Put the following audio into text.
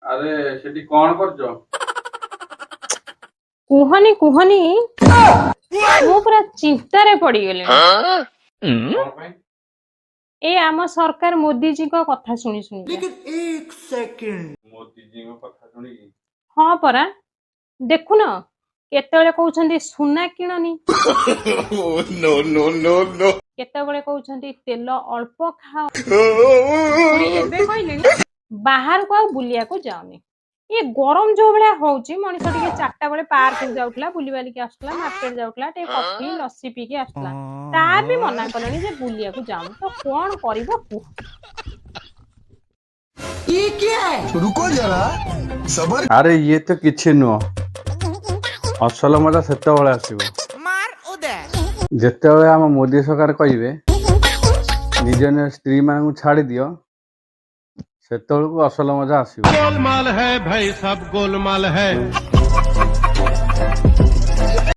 ଆରେ ସେଠି କଣ କରୁଛ? କୁହନି କୁହନି ମୁଁ ପୁରା ଚିନ୍ତାରେ ପଡିଗଲିଣି। କଣ ପାଇଁ? ଏ ଆମ ସରକାର ମୋଦିଜୀଙ୍କ କଥା ଶୁଣି ଶୁଣି ମୋଦିଜୀଙ୍କ କଥା ଶୁଣିକି ହଁ ପରା, ଦେଖୁନ କେତେବେଳେ କହୁଛନ୍ତି ସୁନା କିଣନି, କେତେବେଳେ କହୁଛନ୍ତି ତେଲ ଅଳ୍ପ ଖାଅ, ପୁଣି ଏବେ କହିଲେଣି ବାହାରକୁ ଆଉ ବୁଲିବାକୁ ଯାଉନି। ଏ ଗରମ ଯୋଉ ଭଳିଆ ହଉଛି, ମଣିଷ ଟିକେ ଚାରିଟା ବେଳେ ପାର୍କକୁ ଯାଉଥିଲା, ବୁଲିବାଲିକି ଆସୁଥିଲା, ମାର୍କେଟ ଯାଉଥିଲା, ଟିକେ କଫି ଲସି ପିଇକି ଆସୁଥିଲା, ତା ବି ମନା କଲେଣି ଯେ ବୁଲିବାକୁ ଯାଉନି। ତ କଣ କରିବ କୁହ? रुको जरा सबर। ଆରେ ଇଏ ତ କିଛି ନୁହଁ, ଅସଲ ମଜା ସେତେବେଳେ ଆସିବ ଯେତେବେଳେ ଆମ ମୋଦି ସରକାର କହିବେ ନିଜ ନିଜ ସ୍ତ୍ରୀ ମାନଙ୍କୁ ଛାଡି ଦିଅ, ସେତେବେଳକୁ ଅସଲ ମଜା ଆସିବ। गोलमाल है भाई, सब गोलमाल है।